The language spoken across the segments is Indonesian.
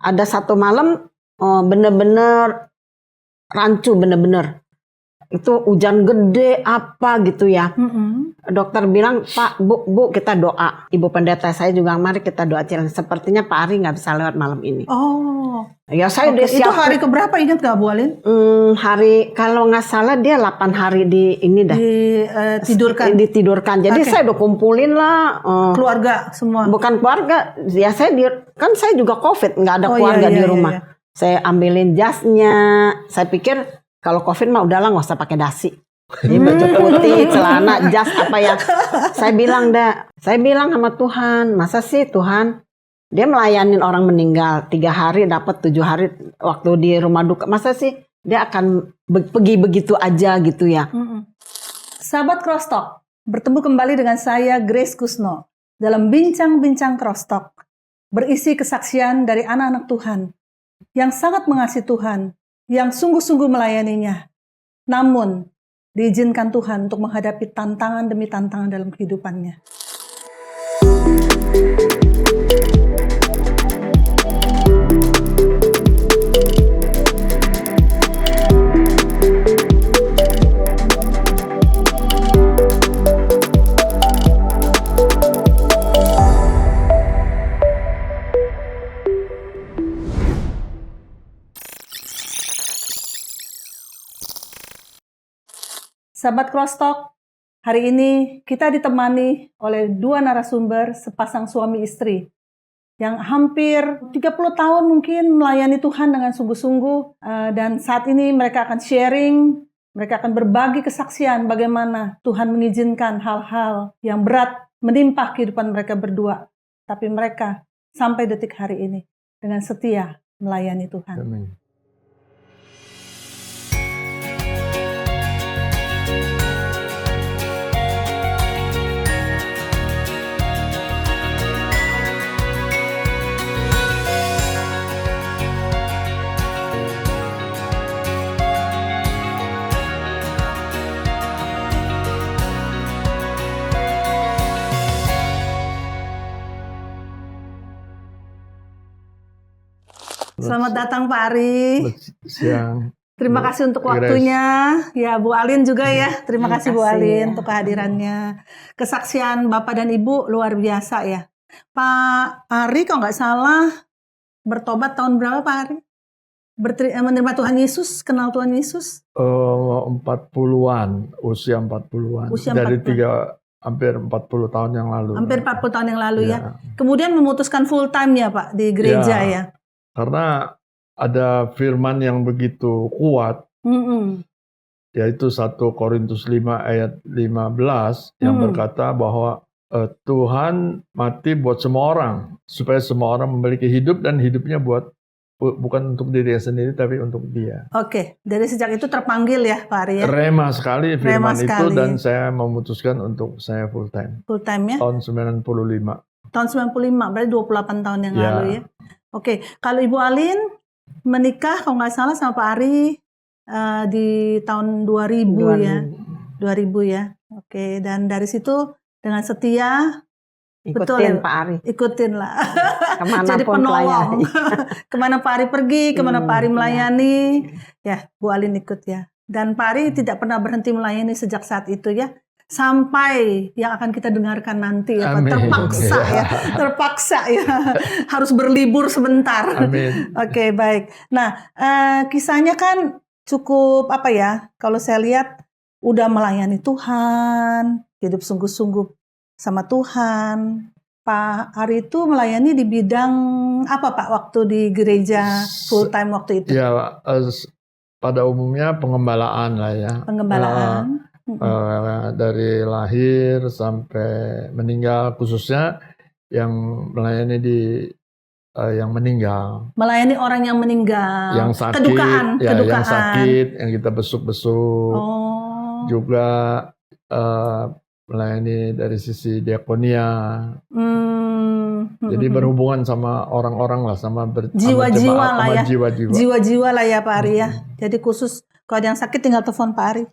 ada satu malam bener-bener rancu, bener-bener itu hujan gede apa gitu ya. Dokter bilang, Pak, Bu, kita doa. Ibu pendeta saya juga, mari kita doa. Sepertinya Pak Ari nggak bisa lewat malam ini. Oh, ya saya udah siap. Itu hari keberapa, ingat gak Bu Alin? Hari kalau nggak salah dia 8 hari di ini dah. Ditidurkan. Jadi saya udah kumpulin lah. Keluarga semua. Bukan keluarga, ya saya saya juga COVID, nggak ada keluarga di rumah. Iya. Saya ambilin jasnya. Saya pikir kalau COVID mah udahlah nggak usah pakai dasi. Jadi baju putih, celana, jas apa ya. Saya bilang sama Tuhan, masa sih Tuhan dia melayanin orang meninggal 3 hari dapat 7 hari waktu di rumah duka. Masa sih dia akan pergi begitu aja gitu ya. Sahabat Cross Talk, bertemu kembali dengan saya Grace Kusno dalam bincang-bincang Cross Talk berisi kesaksian dari anak-anak Tuhan yang sangat mengasihi Tuhan, yang sungguh-sungguh melayaninya. Namun diizinkan Tuhan untuk menghadapi tantangan demi tantangan dalam kehidupannya. Sahabat Cross Talk, hari ini kita ditemani oleh 2 narasumber sepasang suami istri yang hampir 30 tahun mungkin melayani Tuhan dengan sungguh-sungguh, dan saat ini mereka akan sharing, mereka akan berbagi kesaksian bagaimana Tuhan mengizinkan hal-hal yang berat menimpa kehidupan mereka berdua, tapi mereka sampai detik hari ini dengan setia melayani Tuhan. Amin. Selamat datang Pak Ari. Siang. Terima kasih untuk waktunya. Ya Bu Alin juga ya. Terima kasih Bu Alin untuk kehadirannya. Kesaksian Bapak dan Ibu luar biasa ya. Pak Ari kalau nggak salah bertobat tahun berapa Pak Ari? Menerima Tuhan Yesus, kenal Tuhan Yesus? 40-an, usia 40-an. Dari 3 hampir 40 tahun yang lalu. Hampir 40 tahun yang lalu ya. Kemudian memutuskan full time ya Pak di gereja ya. Karena ada firman yang begitu kuat, yaitu 1 Korintus 5 ayat 15 yang berkata bahwa Tuhan mati buat semua orang, supaya semua orang memiliki hidup dan hidupnya bukan untuk dirinya sendiri tapi untuk Dia. Oke, dari sejak itu terpanggil ya Pak Ari ya. Rema sekali firman itu dan saya memutuskan untuk saya full time. Full time ya. Tahun 95. Tahun 95, berarti 28 tahun yang lalu ya. Oke, kalau Ibu Alin menikah kalau nggak salah sama Pak Ari di tahun 2000 ya. 2000 ya. Oke, dan dari situ dengan setia ikutin Pak Ari. Ikutin lah. Jadi penolong. Kemana Pak Ari pergi, kemana Pak Ari melayani, ya Bu Alin ikut ya. Dan Pak Ari tidak pernah berhenti melayani sejak saat itu ya. Sampai yang akan kita dengarkan nanti ya Pak. Terpaksa ya harus berlibur sebentar. Amin. Oke, baik. Nah, kisahnya kan cukup apa ya, kalau saya lihat udah melayani Tuhan, hidup sungguh-sungguh sama Tuhan. Pak Ari itu melayani di bidang apa Pak waktu di gereja full time waktu itu? Ya, pada umumnya pengembalaan lah ya. Pengembalaan. Dari lahir sampai meninggal, khususnya yang melayani yang meninggal. Melayani orang yang meninggal. Yang sakit, kedukaan. Yang sakit, yang kita besuk-besuk. Juga melayani dari sisi diakonia. Jadi berhubungan sama orang-orang lah, sama jiwa-jiwa lah ya. Jiwa-jiwa lah ya Pak Ari ya. Jadi khusus kalau ada yang sakit tinggal telepon Pak Ari.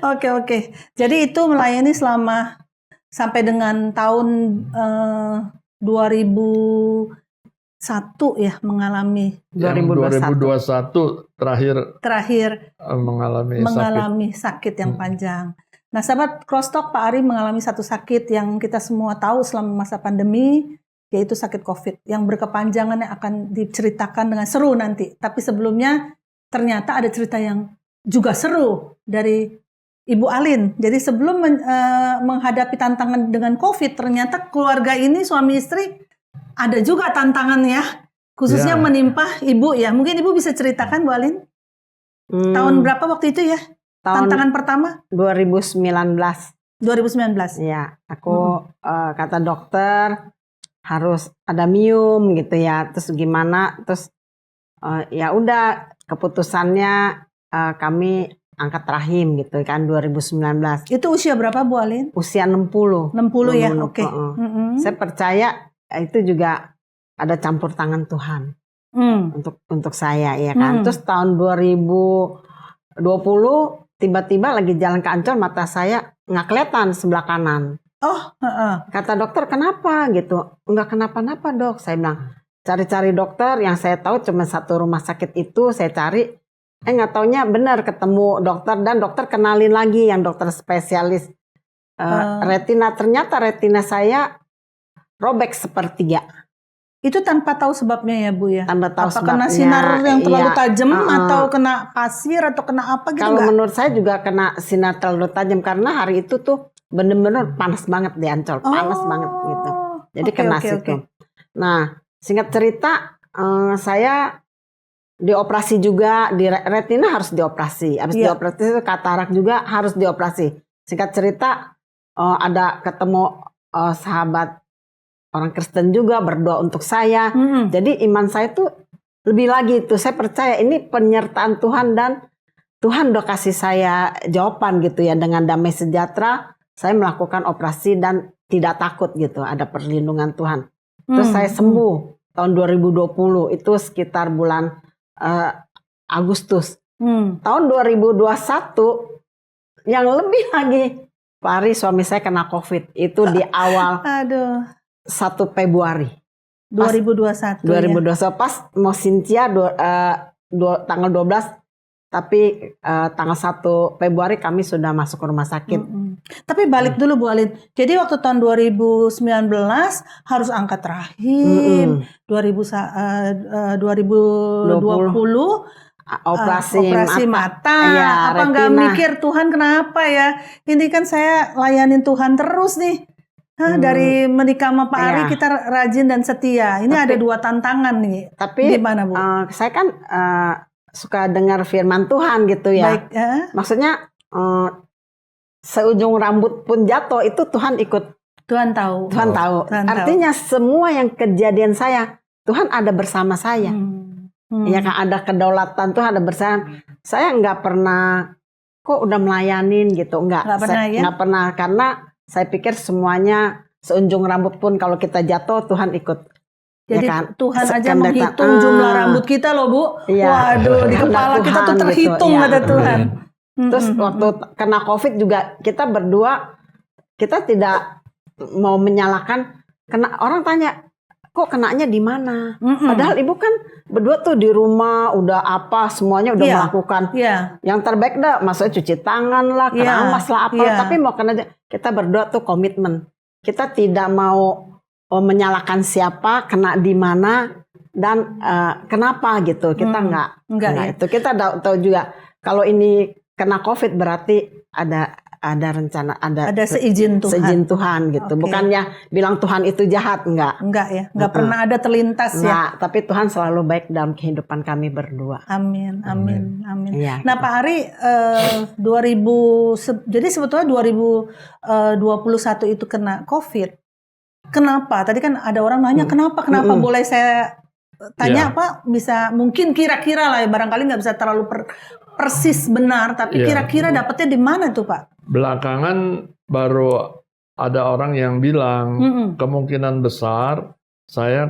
Oke. Jadi itu melayani selama sampai dengan tahun 2000 ya mengalami Yang 2021 terakhir mengalami sakit yang panjang. Nah, sahabat Crosstalk, Pak Ari mengalami satu sakit yang kita semua tahu selama masa pandemi, yaitu sakit COVID yang berkepanjangan yang akan diceritakan dengan seru nanti. Tapi sebelumnya ternyata ada cerita yang juga seru dari Ibu Alin. Jadi sebelum menghadapi tantangan dengan COVID, ternyata keluarga ini suami istri ada juga tantangan ya, khususnya menimpa Ibu ya. Mungkin Ibu bisa ceritakan, Bu Alin? Tahun berapa waktu itu ya? Tantangan pertama? 2019. 2019. Ya, aku kata dokter harus ada mium gitu ya. Terus gimana? Terus ya udah keputusannya kami angkat rahim gitu kan 2019. Itu usia berapa, Bu Alin? Usia 60. 60 ya, oke. Saya percaya itu juga ada campur tangan Tuhan untuk saya ya kan. Terus tahun 2020 tiba-tiba lagi jalan ke Ancol mata saya nggak kelihatan sebelah kanan. Kata dokter kenapa gitu? Nggak kenapa-napa dok. Saya bilang cari-cari dokter yang saya tahu cuma satu rumah sakit itu saya cari. Nggak taunya benar ketemu dokter dan dokter kenalin lagi yang dokter spesialis retina. Ternyata retina saya robek sepertiga. Itu tanpa tahu sebabnya ya Bu ya? Tanpa tahu sebabnya. Kena sinar yang terlalu tajam atau kena pasir atau kena apa gitu? Kalau menurut saya juga kena sinar terlalu tajam karena hari itu tuh bener-bener panas banget di Ancol, panas banget gitu. Jadi kena situ. Nah, singkat cerita saya dioperasi juga di retina harus dioperasi. Habis dioperasi itu katarak juga harus dioperasi. Singkat cerita ada ketemu sahabat orang Kristen juga berdoa untuk saya. Jadi iman saya tuh lebih lagi itu. Saya percaya ini penyertaan Tuhan dan Tuhan udah kasih saya jawaban gitu ya. Dengan damai sejahtera saya melakukan operasi dan tidak takut gitu. Ada perlindungan Tuhan. Terus saya sembuh tahun 2020 itu sekitar bulan Agustus. Tahun 2021 yang lebih lagi Pak Ari suami saya kena COVID. Itu di awal 1 Februari 2021 2021 pas mau Cynthia tanggal 12 tapi tanggal 1 Februari kami sudah masuk ke rumah sakit. Tapi balik dulu Bu Alin. Jadi waktu tahun 2019 harus angkat rahim. 2020 operasi mata. Ya, apa nggak mikir Tuhan kenapa ya? Ini kan saya layanin Tuhan terus nih. Dari menikah sama Pak Ari kita rajin dan setia. Ini ada 2 tantangan nih. Tapi gimana Bu? Saya kan suka dengar firman Tuhan gitu ya. Baik, maksudnya seujung rambut pun jatuh itu Tuhan ikut. Tuhan tahu. Tuhan tahu. Artinya semua yang kejadian saya Tuhan ada bersama saya. Ya kan ada kedaulatan Tuhan ada bersama. Saya nggak pernah kok udah melayanin gitu. Nggak pernah karena saya pikir semuanya seunjung rambut pun kalau kita jatuh Tuhan ikut. Jadi ya kan? Tuhan aja menghitung jumlah rambut kita loh Bu. Waduh di kepala kita tuh terhitung gitu, kata Tuhan. Terus waktu kena COVID juga kita berdua kita tidak mau menyalahkan. Orang tanya kok kenanya di mana? Padahal ibu kan berdua tuh di rumah udah apa semuanya udah melakukan. Yang terbaik dah maksudnya cuci tangan lah, keramas lah apa. Tapi mau kena kita berdua tuh komitmen. Kita tidak mau menyalahkan siapa, kena di mana dan kenapa gitu. Kita enggak itu. Kita tahu juga kalau ini kena COVID berarti ada rencana, ada seizin Tuhan. Seizin Tuhan gitu. Bukannya bilang Tuhan itu jahat, enggak ya. Enggak pernah ada terlintas ya. Tapi Tuhan selalu baik dalam kehidupan kami berdua. Amin. Ya, nah, Pak Ari jadi sebetulnya 2021 itu kena COVID. Kenapa? Tadi kan ada orang nanya kenapa boleh saya tanya Pak? Bisa mungkin kira-kira lah ya, barangkali nggak bisa terlalu persis benar, tapi kira-kira dapetnya di mana tuh Pak? Belakangan baru ada orang yang bilang kemungkinan besar saya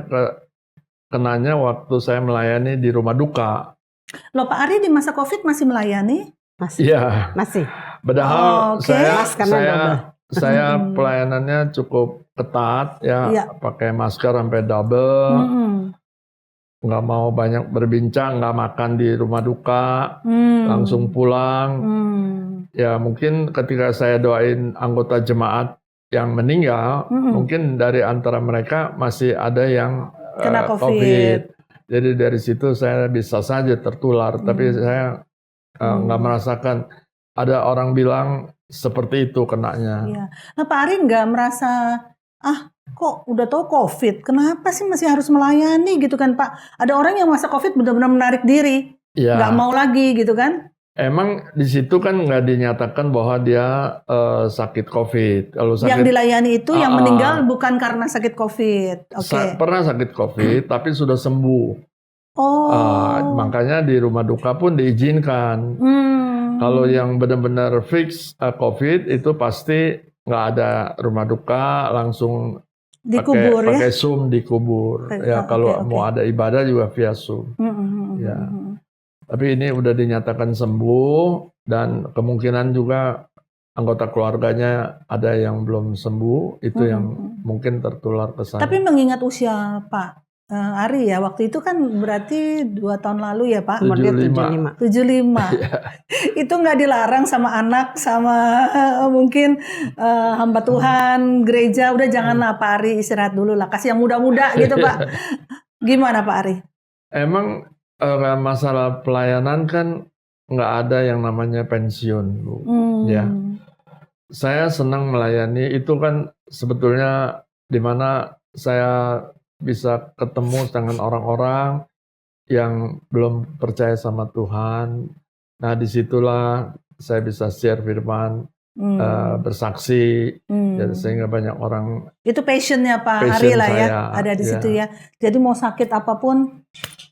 kenanya waktu saya melayani di rumah duka. Loh Pak Ari di masa COVID masih melayani? Masih. Padahal saya pelayanannya cukup ketat ya, pakai masker sampai double. nggak mau banyak berbincang, nggak makan di rumah duka, langsung pulang. Ya mungkin ketika saya doain anggota jemaat yang meninggal, mungkin dari antara mereka masih ada yang Kena COVID. Jadi dari situ saya bisa saja tertular, tapi saya nggak merasakan. Ada orang bilang seperti itu kenanya. Iya. Nah Pak Ari nggak merasa, kok udah tahu COVID, kenapa sih masih harus melayani gitu kan Pak? Ada orang yang masa COVID benar-benar menarik diri, Ya. nggak mau lagi gitu kan? Emang di situ kan nggak dinyatakan bahwa dia sakit COVID. Kalau sakit, Yang dilayani itu yang meninggal bukan karena sakit COVID. Oke. pernah sakit COVID, tapi sudah sembuh. Makanya di rumah duka pun diizinkan. Kalau yang benar-benar fix COVID itu pasti nggak ada rumah duka, langsung Dikubur pakai Zoom dikubur. Ya kalau oke. mau ada ibadah juga via Zoom. Ya. Tapi ini udah dinyatakan sembuh dan kemungkinan juga anggota keluarganya ada yang belum sembuh, itu yang mungkin tertular ke saya. Tapi mengingat usia Pak Ari ya, waktu itu kan berarti 2 tahun lalu ya Pak? 75. 75. Itu nggak dilarang sama anak, sama mungkin hamba Tuhan, gereja, udah janganlah Pak Ari istirahat dulu lah, kasih yang muda-muda gitu Pak. Gimana Pak Ari? Emang masalah pelayanan kan nggak ada yang namanya pensiun, Bu. Ya, saya senang melayani itu kan sebetulnya di mana saya bisa ketemu dengan orang-orang yang belum percaya sama Tuhan. Nah, disitulah saya bisa share firman, bersaksi, ya, sehingga banyak orang. Itu passionnya Pak Ari lah ya, ada di situ ya. Jadi mau sakit apapun,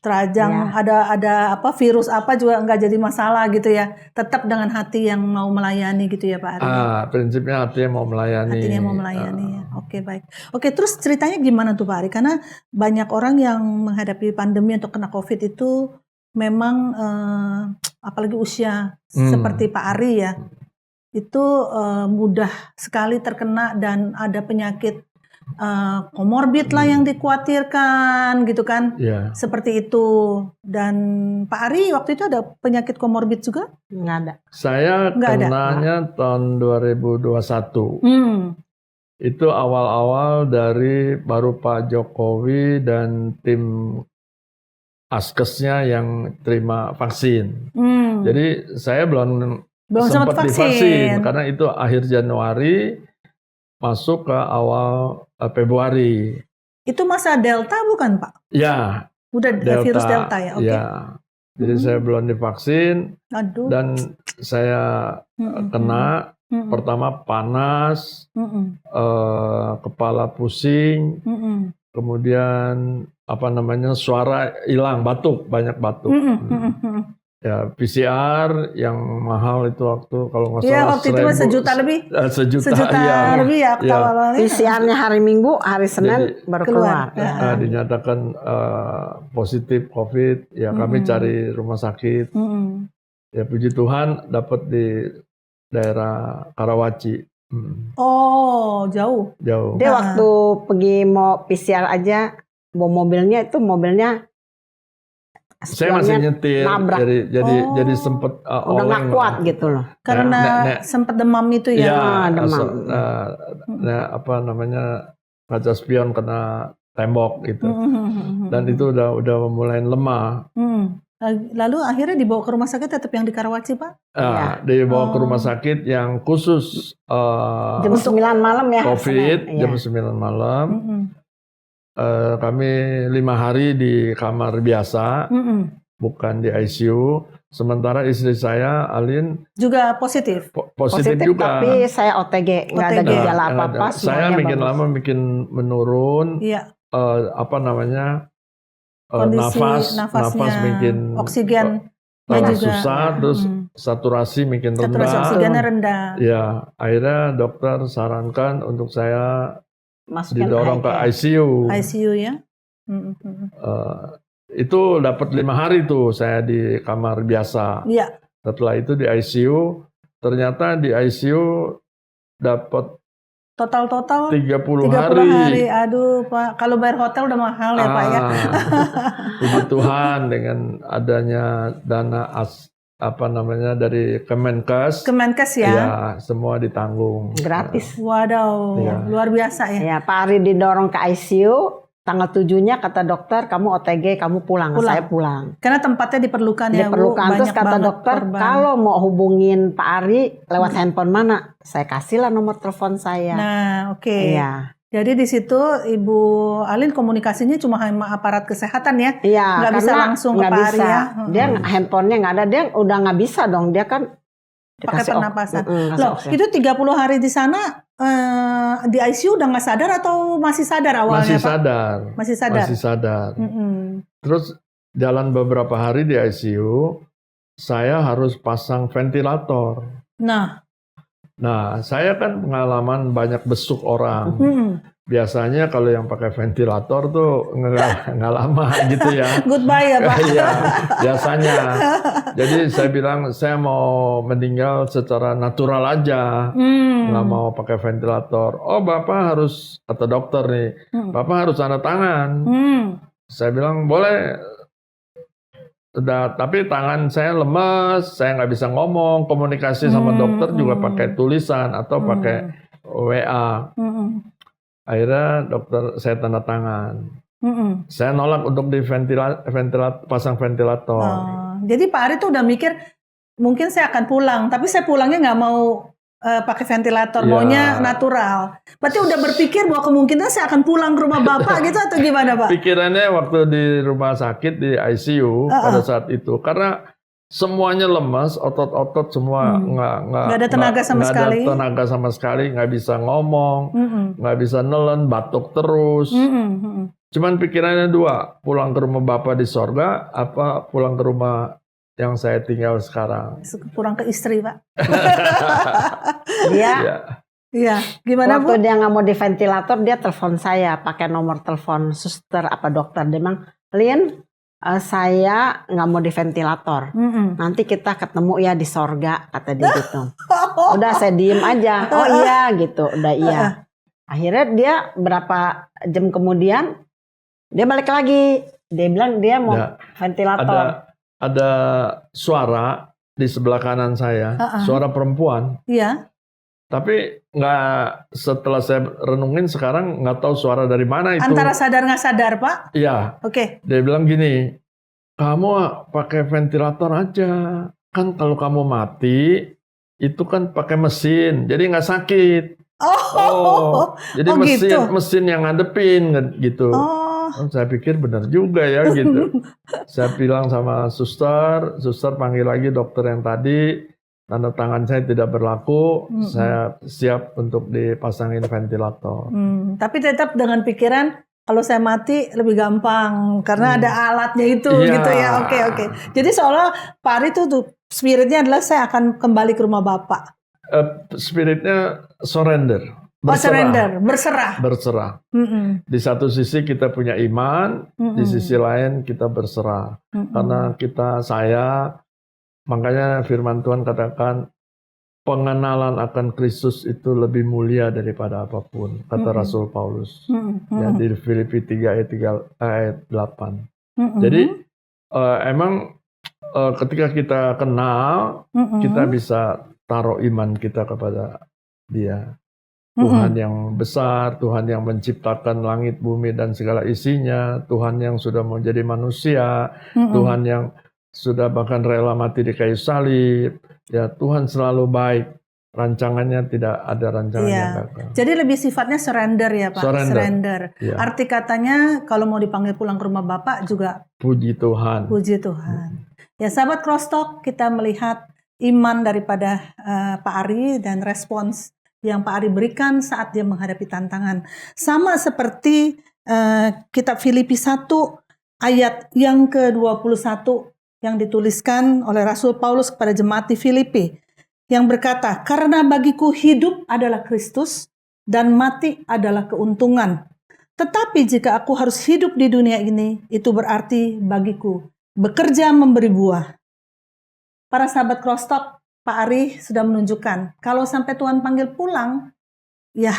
terajang, ada apa virus apa juga nggak jadi masalah gitu ya. Tetap dengan hati yang mau melayani gitu ya Pak Ari. Prinsipnya hatinya mau melayani. Hatinya mau melayani ya. Oke, baik. Oke, terus ceritanya gimana tuh Pak Ari? Karena banyak orang yang menghadapi pandemi atau kena COVID itu memang apalagi usia seperti Pak Ari ya, itu mudah sekali terkena dan ada penyakit komorbid lah yang dikhawatirkan gitu kan, seperti itu. Dan Pak Ari waktu itu ada penyakit komorbid juga? Nggak ada. Saya kenanya tahun 2021. Itu awal-awal dari baru Pak Jokowi dan tim Askesnya yang terima vaksin. Jadi saya belum sempat divaksin karena itu akhir Januari masuk ke awal Februari. Itu masa Delta bukan Pak? Ya. Udah virus Delta ya? Oke. Ya. Jadi saya belum divaksin. Aduh. Dan saya kena. Pertama panas, kepala pusing, kemudian suara hilang, banyak batuk. Ya, PCR yang mahal itu waktu kalau nggak salah. Iya, waktu itu sejuta lebih. Sejuta lebih ya. PCR-nya hari Minggu, hari Senin baru keluar. Dinyatakan positif COVID, ya kami cari rumah sakit. Ya puji Tuhan dapat di daerah Karawaci. Oh, jauh. Dia waktu pergi mau PCR aja, bawa mobilnya saya masih nyetir, nabrak. jadi sempat udah nggak kuat gitu loh. Karena sempat demam itu ya. Demam. Kaca spion kena tembok gitu. Dan itu udah mulai lemah. Lalu akhirnya dibawa ke rumah sakit tetap yang di Karawaci Pak? Dibawa ke rumah sakit yang khusus jam 9 malam ya. COVID, jam 9 malam. Kami 5 hari di kamar biasa, bukan di ICU. Sementara istri saya, Alin, juga positif juga. Tapi saya OTG, nggak ada gejala apa-apa. Saya lama makin menurun. Iya. Nafas makin oksigen juga susah, terus saturasi makin rendah. Saturasi oksigennya rendah. Ya, akhirnya dokter sarankan untuk saya didorong ke ICU. ICU ya. Itu dapat 5 hari tuh saya di kamar biasa. Iya. Setelah itu di ICU, ternyata di ICU dapat Total 30 30 hari. hari. Aduh Pak, kalau bayar hotel udah mahal ya Pak ya. Puji Tuhan dengan adanya dana dari Kemenkes. Kemenkes ya. Ya, semua ditanggung. Gratis. Waduh, Iya. luar biasa ya. Ya, Pak Ari didorong ke ICU. Tanggal 7-nya kata dokter, kamu OTG, kamu pulang. Pulang. Saya pulang. Karena tempatnya diperlukan ya Bu. Diperlukan. Terus Banyak kata banget dokter, korban. kalau mau hubungin Pak Ari lewat handphone mana? Saya kasihlah nomor telepon saya. Nah, oke. Iya. Jadi di situ Ibu Alin komunikasinya cuma sama aparat kesehatan ya. Iya, Nggak bisa karena langsung ke nggak Pak Ari bisa. ya. Dia handphonenya nggak ada, dia udah nggak bisa dong. Dia kan Pakai dikasih pernapasan. kasih Loh, oksigen. itu 30 hari di sana di ICU udah nggak sadar atau masih sadar awalnya Masih Pak? sadar. Masih sadar. Masih sadar. Mm-mm. Terus jalan beberapa hari di ICU, saya harus pasang ventilator. Nah, saya kan pengalaman banyak besuk orang. Biasanya kalau yang pakai ventilator tuh nggak lama gitu ya. Goodbye ya Pak. Iya, biasanya. Jadi saya bilang saya mau meninggal secara natural aja, nggak mau pakai ventilator. Oh Bapak harus, kata dokter nih, Bapak harus tanda tangan. Saya bilang boleh. Tapi tangan saya lemes, saya nggak bisa ngomong, komunikasi sama dokter juga pakai tulisan atau pakai WA. Akhirnya dokter saya tanda tangan. Saya nolak untuk di pasang ventilator. Jadi Pak Ari tuh udah mikir mungkin saya akan pulang, tapi saya pulangnya nggak mau pakai ventilator, maunya natural. Berarti udah berpikir bahwa kemungkinan saya akan pulang ke rumah Bapak gitu atau gimana Pak? Pikirannya waktu di rumah sakit di ICU pada saat itu, karena semuanya lemas, otot-otot semua nggak ada tenaga sama sekali. Nggak ada tenaga sama sekali, nggak bisa ngomong, nggak bisa nelen, batuk terus. Cuman pikirannya dua, pulang ke rumah Bapak di sorga, apa pulang ke rumah yang saya tinggal sekarang. Pulang ke istri Pak. Dia, iya, gimana Bu? waktu dia nggak mau di ventilator, dia telepon saya pakai nomor telepon suster apa dokter. Dia bilang, Lin, saya nggak mau di ventilator. Nanti kita ketemu ya di sorga, kata dia gitu. Udah saya diem aja. Oh iya gitu, udah iya. Akhirnya dia berapa jam kemudian dia balik lagi. Dia bilang dia mau ventilator. Ada suara di sebelah kanan saya, suara perempuan. Iya. Tapi nggak, setelah saya renungin sekarang nggak tahu suara dari mana itu. Antara sadar nggak sadar Pak? Iya. Oke. Dia bilang gini, kamu pakai ventilator aja. Kan kalau kamu mati, itu kan pakai mesin, jadi nggak sakit. Jadi mesin yang ngadepin gitu. Saya pikir benar juga ya gitu. Saya bilang sama suster panggil lagi dokter yang tadi, tanda tangan saya tidak berlaku, saya siap untuk dipasangin ventilator. Tapi tetap dengan pikiran kalau saya mati lebih gampang karena ada alatnya itu gitu ya. Oke. Jadi seolah Pak Ari tuh spiritnya adalah saya akan kembali ke rumah Bapak. Spiritnya surrender. Berserah. Di satu sisi kita punya iman, di sisi lain kita berserah. Karena makanya firman Tuhan katakan, pengenalan akan Kristus itu lebih mulia daripada apapun, kata Rasul Paulus. Ya, di Filipi 3 ayat 8. Jadi emang ketika kita kenal, kita bisa taruh iman kita kepada Dia. Tuhan yang besar, Tuhan yang menciptakan langit, bumi, dan segala isinya, Tuhan yang sudah menjadi manusia, Tuhan yang sudah bahkan rela mati di kayu salib. Ya, Tuhan selalu baik. Rancangannya tidak ada rancangan yang gagal. Jadi lebih sifatnya surrender ya Pak? Surrender. Ya. Arti katanya kalau mau dipanggil pulang ke rumah Bapak juga puji Tuhan. Puji Tuhan. Ya sahabat Crosstalk, kita melihat iman daripada Pak Ari dan respons yang Pak Ari berikan saat dia menghadapi tantangan. Sama seperti kitab Filipi 1 ayat yang ke-21 yang dituliskan oleh Rasul Paulus kepada jemaat di Filipi. Yang berkata, karena bagiku hidup adalah Kristus dan mati adalah keuntungan. Tetapi jika aku harus hidup di dunia ini, itu berarti bagiku bekerja memberi buah. Para sahabat Crosstalk, Pak Ari sudah menunjukkan, kalau sampai Tuhan panggil pulang, ya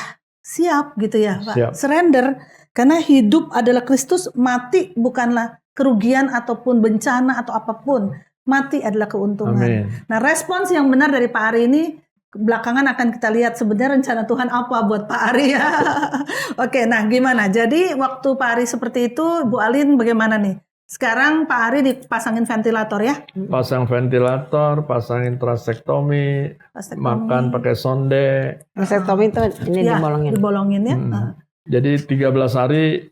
siap gitu ya Pak. Siap. Surrender, karena hidup adalah Kristus, mati bukanlah kerugian ataupun bencana atau apapun. Mati adalah keuntungan. Amin. Nah, respons yang benar dari Pak Ari ini belakangan akan kita lihat sebenarnya rencana Tuhan apa buat Pak Ari ya. Oke, nah gimana? Jadi waktu Pak Ari seperti itu, Bu Alin bagaimana nih? Sekarang Pak Ari dipasangin ventilator ya? Pasang ventilator, pasangin trasektomi, Vasektomi. makan pakai sonde. Vasektomi itu ini Ya, dibolongin. dibolongin ya. Jadi 13 hari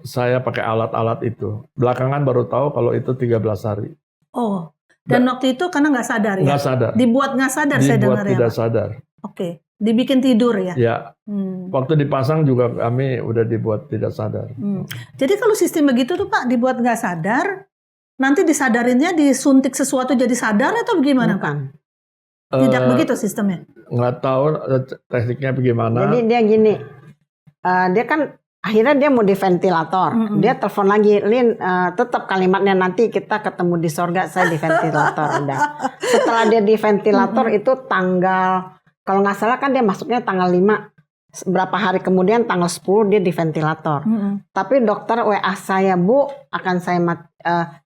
saya pakai alat-alat itu. Belakangan baru tahu kalau itu 13 hari. Oh, dan waktu itu karena nggak sadar ya? Nggak sadar. Dibuat nggak sadar saya Dibuat dengar ya tidak Pak? sadar. Oke, dibikin tidur ya? Ya, Hmm. waktu dipasang juga kami udah dibuat tidak sadar. Jadi kalau sistem begitu tuh Pak, dibuat nggak sadar, nanti disadarinnya disuntik sesuatu jadi sadar atau gimana Pak? Bukan. Tidak Eh, begitu sistemnya? Nggak tahu tekniknya bagaimana. Jadi dia gini, dia kan akhirnya dia mau di ventilator. Dia telepon lagi, Lin, tetap kalimatnya nanti kita ketemu di sorga, saya di ventilator. Udah. Setelah dia di ventilator itu tanggal, kalau nggak salah kan dia masuknya tanggal 5. Berapa hari kemudian tanggal 10 dia di ventilator. Tapi dokter WA saya, Bu, akan saya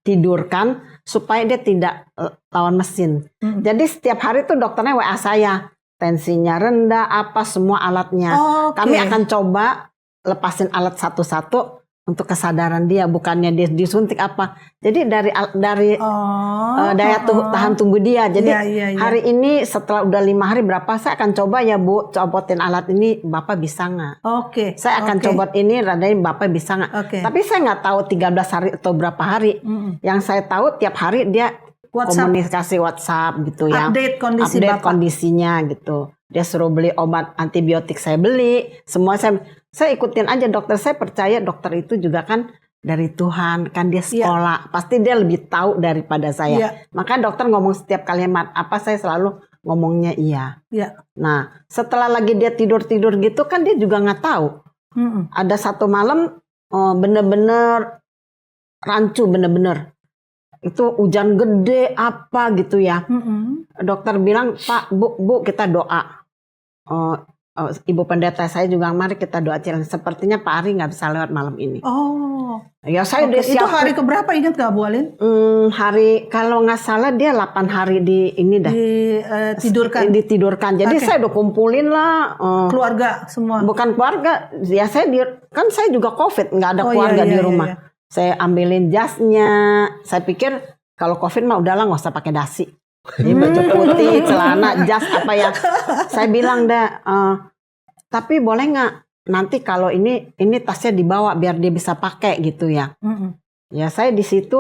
tidurkan supaya dia tidak lawan mesin. Jadi setiap hari tuh dokternya WA saya, tensinya rendah, apa semua alatnya. Oke. Kami akan coba lepasin alat satu-satu untuk kesadaran dia, bukannya dia disuntik apa. Jadi dari daya tahan tubuh dia. Jadi Iya. hari ini setelah udah 5 hari berapa, saya akan coba ya Bu, copotin alat ini, Bapak bisa nggak? Oke. Saya akan Oke. copot ini, radain Bapak bisa nggak? Oke. Tapi saya nggak tahu 13 hari atau berapa hari. Yang saya tahu tiap hari dia WhatsApp. komunikasi WhatsApp gitu ya. Update kondisi Update Bapak. kondisinya gitu. Dia suruh beli obat antibiotik, saya beli. Semua saya ikutin aja dokter. Saya percaya dokter itu juga kan dari Tuhan, kan dia sekolah. Pasti dia lebih tahu daripada saya. Iya. Maka dokter ngomong setiap kalimat apa saya selalu ngomongnya iya. Iya. Nah, setelah lagi dia tidur-tidur gitu kan dia juga nggak tahu. Ada satu malam bener-bener rancu, bener-bener. Itu hujan gede apa gitu ya. Dokter bilang, Pak, Bu, kita doa. Ibu pendeta saya juga, mari kita doa. Sepertinya Pak Ari nggak bisa lewat malam ini. Oh. Ya saya Oke, udah siap. itu hari keberapa ingat gak Bu Alin? Hari kalau nggak salah dia 8 hari di ini dah. Ditidurkan. Jadi Oke. saya udah kumpulin lah. Keluarga semua. Bukan keluarga, ya kan saya juga COVID, nggak ada Oh, keluarga iya, di iya, rumah. iya. Saya ambilin jasnya. Saya pikir kalau COVID mah udahlah nggak usah pakai dasi. Ini baju putih, celana, jas apa ya. Saya bilang tapi boleh nggak nanti kalau ini tasnya dibawa biar dia bisa pakai gitu ya. Ya saya di situ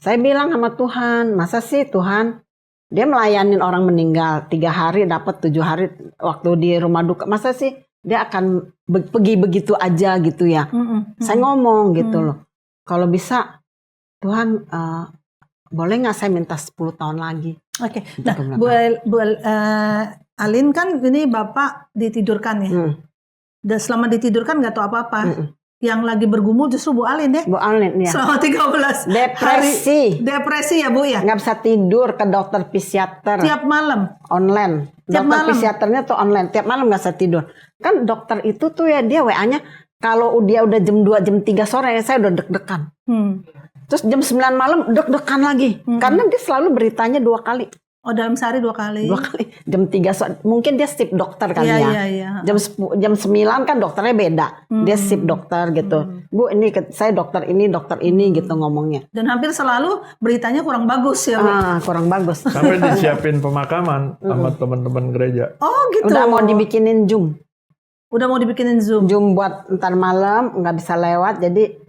saya bilang sama Tuhan, masa sih Tuhan dia melayanin orang meninggal 3 hari dapat 7 hari waktu di rumah duka, masa sih dia akan pergi begitu aja gitu ya. Saya ngomong gitu loh, kalau bisa Tuhan boleh nggak saya minta 10 tahun lagi. Oke. Nah, Bu Alin kan ini Bapak ditidurkan ya. Dan selama ditidurkan nggak tahu apa-apa. Yang lagi bergumul justru Bu Alin ya. Bu Alin ya. Selama 13 Depresi. hari. Depresi ya Bu ya. Nggak bisa tidur, ke dokter psikiater. Tiap malam. Online. Tiap Dokter malam. psikiaternya tuh online. Tiap malam nggak bisa tidur. Kan dokter itu tuh ya dia WA-nya kalau dia udah jam 2, jam 3 sore saya udah deg-degan. Terus jam 9 malam deg-degan lagi. Karena dia selalu beritanya 2 kali. Oh, dalam sehari 2 kali. 2 kali. Jam 3 sore. Mungkin dia shift dokter kali ya. Iya. Jam 9 kan dokternya beda. Dia shift dokter gitu. Bu, ini saya dokter ini gitu ngomongnya. Dan hampir selalu beritanya kurang bagus ya Bu. Kurang bagus. Sampai disiapin pemakaman sama teman-teman gereja. Oh gitu. Udah mau dibikinin Zoom. Udah mau dibikinin Zoom. Zoom buat ntar malam nggak bisa lewat, jadi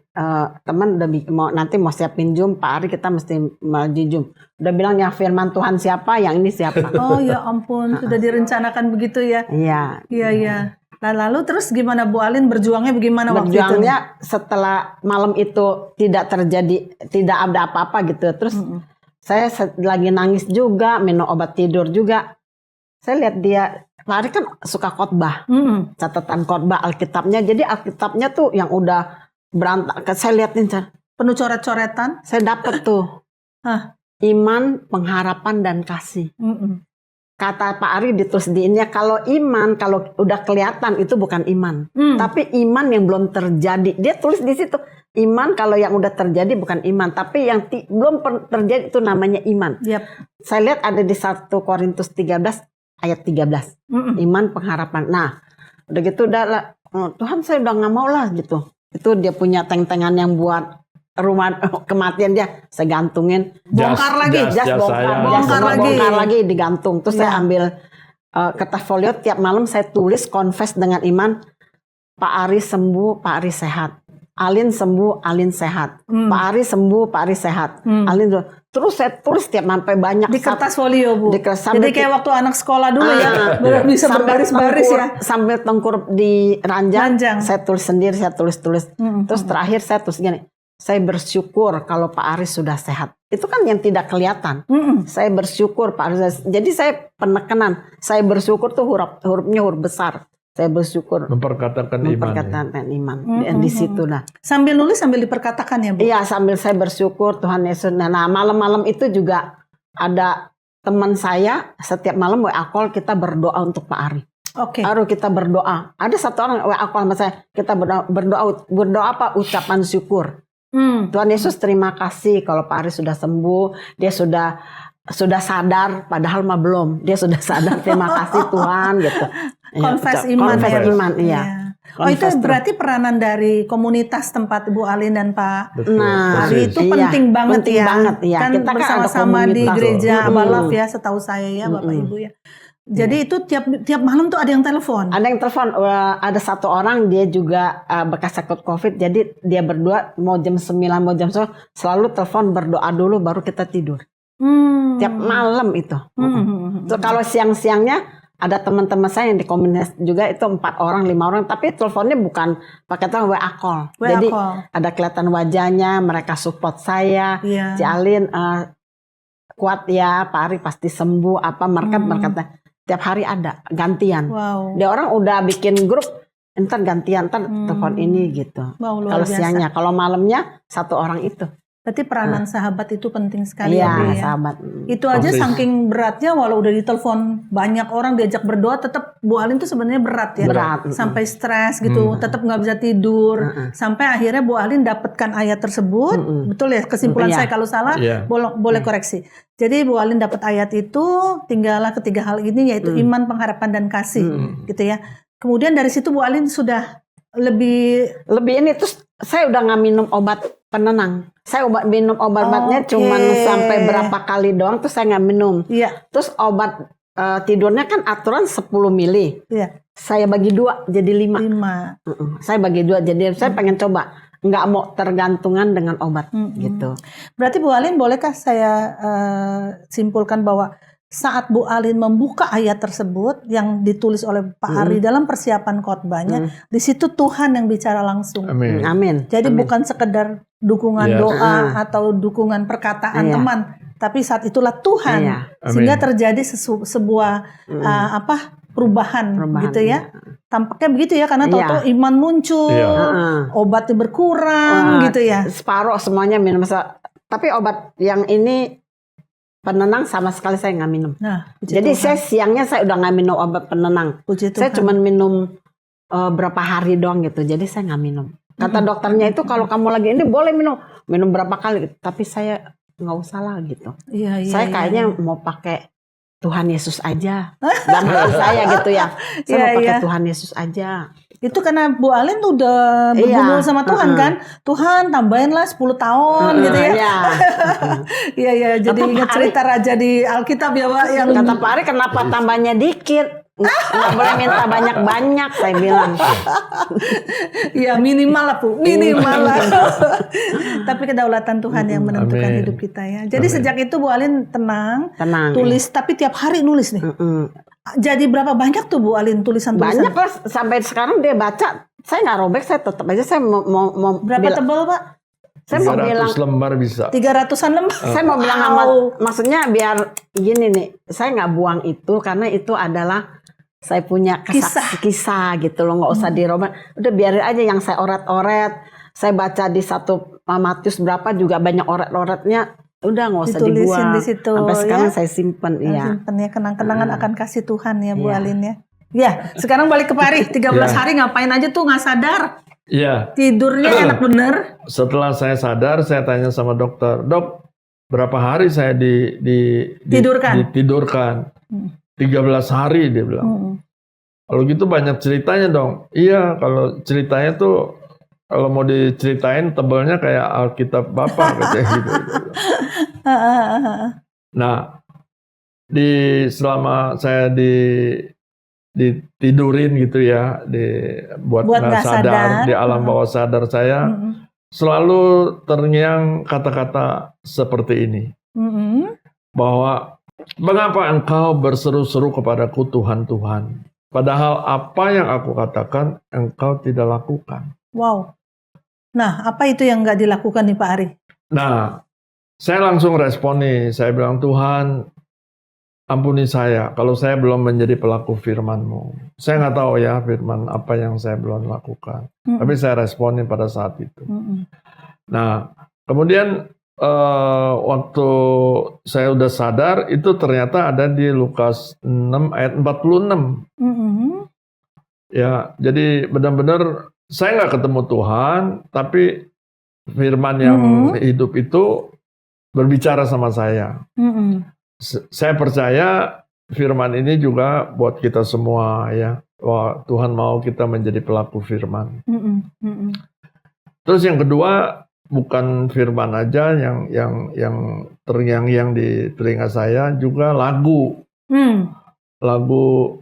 teman udah nanti mau siapin Zoom, Pak Ari kita mesti maju Zoom. Udah bilang yang firman Tuhan siapa, yang ini siapa. Oh ya ampun, sudah direncanakan begitu ya. Iya. Iya. Nah, lalu terus gimana Bu Alin berjuangnya bagaimana waktu itu? Berjuangnya setelah malam itu tidak terjadi, tidak ada apa-apa gitu. Terus saya lagi nangis juga, minum obat tidur juga. Saya lihat dia, Pak Ari kan suka khotbah, catatan khotbah Alkitabnya. Jadi Alkitabnya tuh yang udah berantakan. Saya liatin, penuh coret-coretan. saya dapet tuh iman, pengharapan dan kasih. kata Pak Ari ditulis di ini, kalau iman kalau udah kelihatan itu bukan iman, tapi iman yang belum terjadi. Dia tulis di situ, iman kalau yang udah terjadi bukan iman, tapi yang belum terjadi itu namanya iman. Saya lihat ada di 1 Korintus 13 ayat 13. Iman pengharapan. Nah, udah gitu udah Tuhan, saya udah nggak mau lah gitu. Itu dia punya teng-tengan yang buat rumah kematian dia, saya gantungin, bongkar lagi digantung. Terus saya ambil kertas folio, tiap malam saya tulis confess dengan iman, Pak Ari sembuh, Pak Ari sehat, Alin sembuh, Alin sehat, Pak Ari sembuh, Pak Ari sehat, Alin. Terus saya tulis tiap sampai banyak di kertas folio, Bu. Jadi kayak waktu anak sekolah dulu ya, bisa berbaris-baris ya. Sambil tengkur di ranjang. Saya tulis sendiri, saya tulis. Terus terakhir saya tulis gini, saya bersyukur kalau Pak Aris sudah sehat. Itu kan yang tidak kelihatan. Saya bersyukur Pak Aris. Jadi saya penekanan, saya bersyukur tuh hurufnya huruf besar. Saya bersyukur. Memperkatakan iman. Di situ lah. Sambil nulis sambil diperkatakan ya, Bu? Iya, sambil saya bersyukur Tuhan Yesus. Nah, malam-malam itu juga ada teman saya, setiap malam WA call kita berdoa untuk Pak Ari. Baru kita berdoa. Ada satu orang WA call sama saya, kita berdoa apa? Ucapan syukur. Tuhan Yesus terima kasih kalau Pak Ari sudah sembuh, dia sudah sadar, padahal mah belum. Dia sudah sadar, terima kasih Tuhan gitu. Confess iman. Iya. Oh, itu berarti peranan dari komunitas tempat Bu Alin dan Pak Ari itu penting banget ya. Kan kita bersama-sama di gereja Abalaf ya, setahu saya ya Bapak Ibu ya. Jadi itu tiap malam tuh ada yang telepon. Ada yang telepon. Ada satu orang dia juga bekas sakit COVID. Jadi dia berdua mau jam 9 mau jam 10 selalu telepon berdoa dulu baru kita tidur. Tiap malam itu. So, kalau siang-siangnya ada teman-teman saya yang di komunitas juga itu 4 orang 5 orang. Tapi teleponnya bukan pakai telepon WA call. Jadi ada kelihatan wajahnya, mereka support saya. Si Alin kuat ya, Pak Ari pasti sembuh. Apa mereka berkata. Tiap hari ada gantian. Dia orang udah bikin grup, entar gantian, entar telepon ini gitu. Kalau siangnya, kalau malamnya satu orang itu. Berarti peranan sahabat itu penting sekali ya, sahabat. Itu aja saking beratnya, walau udah ditelepon banyak orang diajak berdoa, tetap Bu Alin tuh sebenarnya berat ya. Sampai stres gitu, tetap nggak bisa tidur. Sampai akhirnya Bu Alin dapatkan ayat tersebut. Betul ya, kesimpulan saya kalau salah boleh koreksi. Jadi Bu Alin dapat ayat itu, tinggallah ketiga hal ini yaitu iman, pengharapan dan kasih, gitu ya. Kemudian dari situ Bu Alin sudah lebih ini, terus saya udah nggak minum obat penenang. Saya minum obatnya cuman sampai berapa kali doang, terus saya nggak minum. Terus obat tidurnya kan aturan 10 mili. Saya bagi 2 jadi 5. Saya bagi 2 jadi saya pengen coba. Nggak mau tergantungan dengan obat gitu. Berarti Bu Alin, bolehkah saya simpulkan bahwa saat Bu Alin membuka ayat tersebut yang ditulis oleh Pak Ari dalam persiapan khotbahnya, di situ Tuhan yang bicara langsung. Amin. Jadi bukan sekedar dukungan doa atau dukungan perkataan teman, tapi saat itulah Tuhan sehingga terjadi sebuah perubahan gitu ya. Tampaknya begitu ya, karena tahu-tahu iman muncul, obatnya berkurang gitu ya. Separuh semuanya minum. Tapi obat yang ini penenang sama sekali saya nggak minum. Jadi saya siangnya saya udah nggak minum obat penenang. Saya cuma minum berapa hari doang gitu. Jadi saya nggak minum. Kata dokternya itu kalau kamu lagi ini boleh minum berapa kali. Tapi saya nggak usah lah gitu. Saya kayaknya mau pakai Tuhan Yesus aja. Dan hati saya gitu ya. Saya mau pakai Tuhan Yesus aja. Itu karena Bu Alin tuh udah bergumul sama Tuhan kan. Tuhan tambahinlah 10 tahun gitu ya. Iya. Jadi ingat cerita raja di Alkitab ya Pak. Yang kata Pak Ari, kenapa tambahnya dikit? Nggak boleh minta banyak-banyak, saya bilang. Ya minimal lah Bu, minimal lah. Tapi kedaulatan Tuhan yang menentukan hidup kita ya. Jadi sejak itu Bu Alin tenang tulis, tapi tiap hari nulis nih. Jadi berapa banyak tuh Bu Alin tulisan-tulisan? Banyak lah, sampai sekarang dia baca. Saya nggak robek, saya tetap aja saya mau berapa tebal Pak? Saya mau bilang 300 lembar bisa. 300-an lembar. Saya mau bilang maksudnya biar gini nih, saya nggak buang itu karena itu adalah saya punya kisah gitu loh, nggak usah dirobek. Udah biarin aja yang saya oret-oret. Saya baca di 1 Matius berapa juga banyak oret-oretnya. Udah nggak usah Ditulisin dibuang. di situ, Sampai sekarang ya. saya simpen, iya. Simpen ya, kenang-kenangan akan kasih Tuhan ya Bu Iya. Alin ya. Ya, sekarang balik ke Pak Ari. 13 Ya. hari ngapain aja tuh nggak sadar. Iya. Tidurnya enak bener. Setelah saya sadar, saya tanya sama dokter, "Dok, berapa hari saya Tidurkan. ditidurkan?" 13 hari dia bilang. Mm-mm. Kalau gitu banyak ceritanya dong. Iya, kalau ceritanya tuh kalau mau diceritain tebalnya kayak Alkitab Bapak katanya gitu. Nah, selama saya ditidurin gitu ya, buat Buat nggak nggak sadar sadar. di alam bawah sadar saya, Mm-mm. selalu terngiang kata-kata seperti ini, Mm-mm. bahwa mengapa engkau berseru-seru kepadaku Tuhan, Tuhan, padahal apa yang aku katakan engkau tidak lakukan. Wow. Nah, apa itu yang nggak dilakukan nih Pak Ari? Nah, saya langsung respon nih, saya bilang, Tuhan, ampuni saya kalau saya belum menjadi pelaku firman-Mu. Saya nggak tahu ya firman apa yang saya belum lakukan. Mm-mm. Tapi saya responin pada saat itu. Mm-mm. Nah, kemudian waktu saya udah sadar, itu ternyata ada di Lukas 6 ayat 46. Mm-mm. Ya, jadi benar-benar saya nggak ketemu Tuhan, tapi firman yang hidup itu berbicara sama saya. Mm-mm. Saya percaya firman ini juga buat kita semua ya. Wah, Tuhan mau kita menjadi pelaku firman. Mm-mm. Mm-mm. Terus yang kedua, bukan firman aja yang terngiang-ngiang di telinga saya, juga lagu. Lagu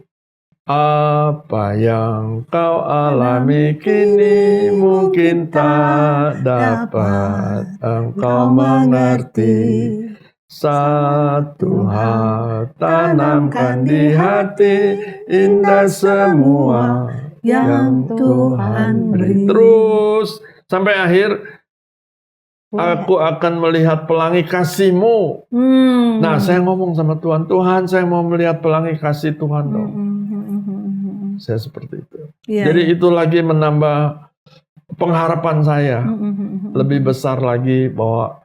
apa yang kau alami kini mungkin tak dapat engkau mengerti. Satu hal tanamkan di hati, indah semua yang Tuhan beri. Terus sampai akhir, aku akan melihat pelangi kasih-Mu. Nah, saya ngomong sama Tuhan, Tuhan, saya mau melihat pelangi kasih Tuhan dong. Saya seperti itu. Iya, Jadi itu lagi menambah pengharapan saya. Lebih besar lagi bahwa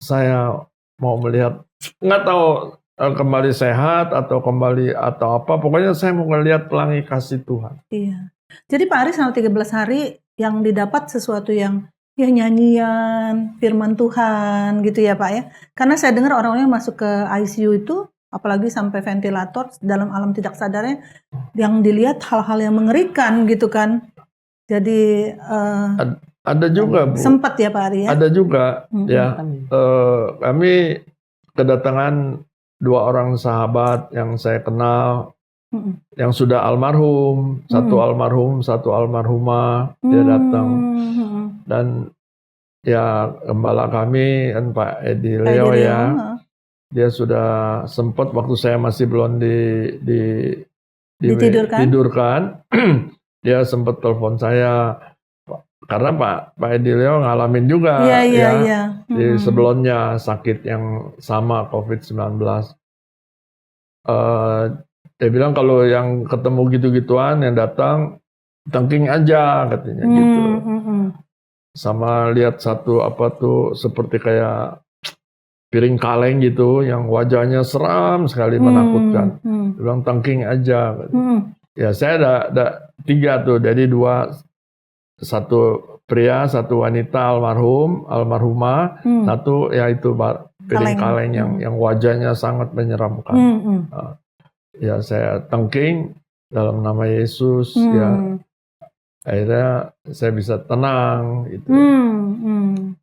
saya mau melihat, nggak tahu kembali sehat atau kembali atau apa, pokoknya saya mau melihat pelangi kasih Tuhan. Iya. Jadi Pak Ari selama 13 hari yang didapat sesuatu yang ya nyanyian, firman Tuhan gitu ya Pak ya. Karena saya dengar orang-orang yang masuk ke ICU itu, apalagi sampai ventilator, dalam alam tidak sadarnya, yang dilihat hal-hal yang mengerikan gitu kan. Jadi Ada juga, Bu. sempat ya Pak Ari ya. Ada juga ya. Kami kedatangan 2 orang sahabat yang saya kenal, yang sudah almarhum, satu almarhum, satu almarhumah, dia datang. Dan ya gembala kami kan Pak Edi Leo ya, dia sudah sempat waktu saya masih belum ditidurkan, dia sempat telepon saya karena Pak Edi Leo ngalamin juga di sebelumnya sakit yang sama COVID-19. Dia bilang kalau yang ketemu gitu-gituan yang datang tangking aja katanya gitu. Sama lihat satu apa tuh seperti kayak piring kaleng gitu yang wajahnya seram sekali menakutkan. Dia bilang tangking aja. Ya saya ada 3 tuh, jadi 2, satu pria, satu wanita almarhumah, satu ya itu piring kaleng yang wajahnya sangat menyeramkan. Ya saya tangking dalam nama Yesus ya. Akhirnya saya bisa tenang gitu.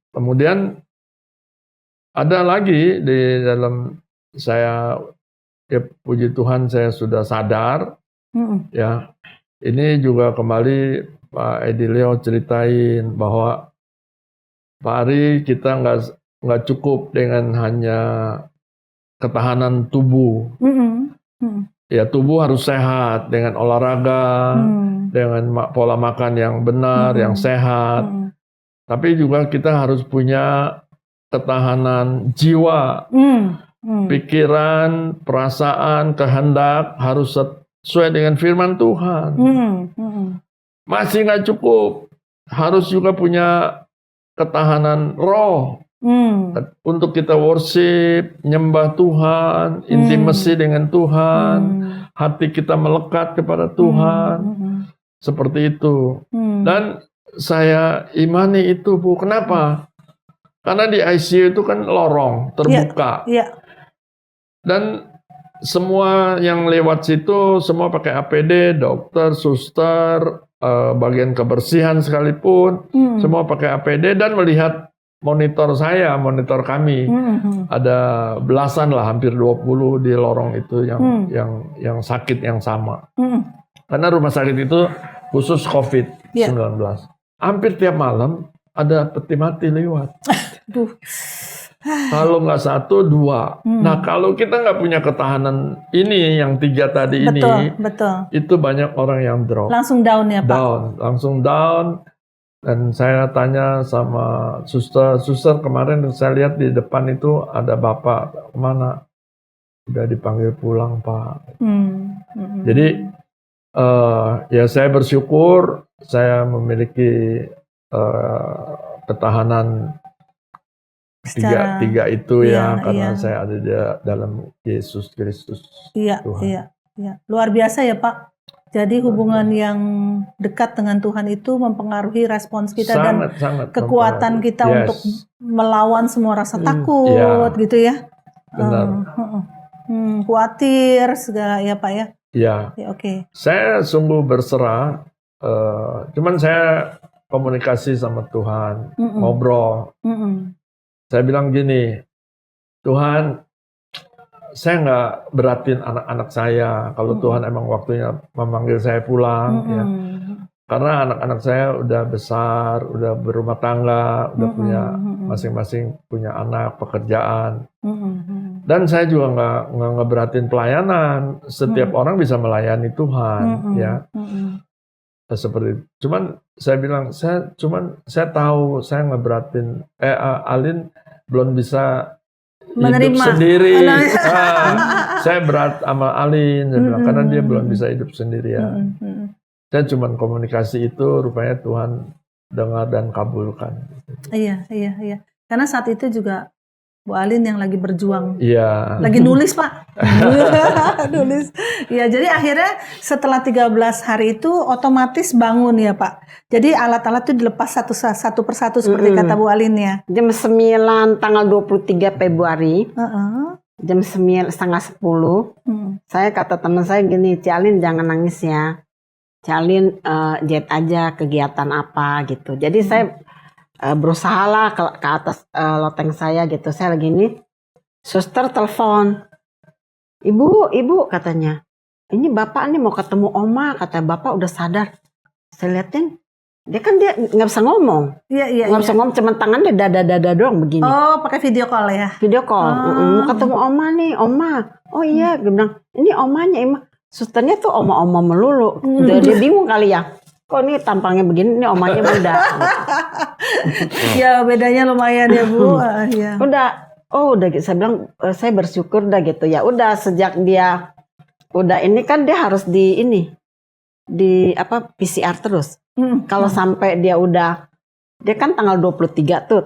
Kemudian ada lagi di dalam saya, ya puji Tuhan saya sudah sadar. Ya, ini juga kembali Pak Edi Leo ceritain bahwa Pak Ari, kita nggak cukup dengan hanya ketahanan tubuh. Ya tubuh harus sehat dengan olahraga, dengan pola makan yang benar, yang sehat. Tapi juga kita harus punya ketahanan jiwa, pikiran, perasaan, kehendak harus sesuai dengan firman Tuhan. Masih nggak cukup, harus juga punya ketahanan roh, Untuk kita worship, nyembah Tuhan, intimasi dengan Tuhan, hati kita melekat kepada Tuhan, seperti itu. Dan saya imani itu, Bu. Kenapa? Karena di ICU itu kan lorong, terbuka. Dan semua yang lewat situ, semua pakai APD, dokter, suster, bagian kebersihan sekalipun, semua pakai APD dan melihat monitor saya, monitor kami. Ada belasan lah, hampir 20 di lorong itu yang sakit yang sama. Karena rumah sakit itu khusus COVID-19. Hampir tiap malam ada peti mati lewat. Kalau nggak 1, 2. Nah, kalau kita nggak punya ketahanan ini, yang 3 tadi betul. Itu banyak orang yang drop. Langsung down ya, Pak? Langsung down. Dan saya tanya sama suster kemarin saya lihat di depan itu ada bapak, kemana? Udah dipanggil pulang, Pak. Jadi ya saya bersyukur saya memiliki ketahanan tiga itu karena saya ada di dalam Yesus Kristus. Iya. Luar biasa ya, Pak. Jadi hubungan yang dekat dengan Tuhan itu mempengaruhi respons kita sangat kekuatan kita untuk melawan semua rasa takut, gitu ya. Benar. Khawatir segala ya, Pak ya. Iya. Oke. Saya sungguh berserah. Cuman saya komunikasi sama Tuhan, ngobrol. Saya bilang gini, Tuhan, saya nggak beratin anak-anak saya kalau Tuhan emang waktunya memanggil saya pulang, ya. Karena anak-anak saya udah besar, udah berumah tangga, udah punya masing-masing punya anak, pekerjaan. Dan saya juga nggak ngeberatin pelayanan. Setiap orang bisa melayani Tuhan, ya. Seperti itu. Cuman saya bilang, saya tahu saya ngeberatin. Alin belum bisa hidup sendiri. Saya berat sama Alin, saya bilang, karena dia belum bisa hidup sendirian. Saya cuma komunikasi itu, rupanya Tuhan dengar dan kabulkan. Iya. Karena saat itu juga Bu Alin yang lagi berjuang. Iya. Lagi nulis, Pak. Nulis. Ya, jadi akhirnya setelah 13 hari itu otomatis bangun ya, Pak. Jadi alat-alat itu dilepas satu persatu seperti kata Bu Alin ya. Jam 9 tanggal 23 Februari. Jam 9, setengah 10. Saya kata teman saya gini, Cialin jangan nangis ya. Cialin jet aja kegiatan apa gitu. Jadi saya berusaha lah ke atas loteng saya gitu. Saya lagi ini, suster telepon, ibu katanya, ini bapak nih mau ketemu oma, kata bapak udah sadar. Saya liatin, dia nggak bisa ngomong. Iya. Nggak bisa ngomong, cuma tangan dia dada doang begini. Oh, pakai video call ya? Video call. Mau ketemu oma nih, oma. Oh iya, dia bilang, ini omanya, susternya tuh oma-oma melulu. Dia bingung kali ya. Kok ini tampangnya begini, ini omanya muda. Ya bedanya lumayan ya, Bu. Ya. Udah gitu. Saya bilang, saya bersyukur dah gitu ya. Udah sejak dia udah ini kan dia harus di PCR terus. Kalau sampai dia kan tanggal 23 tuh,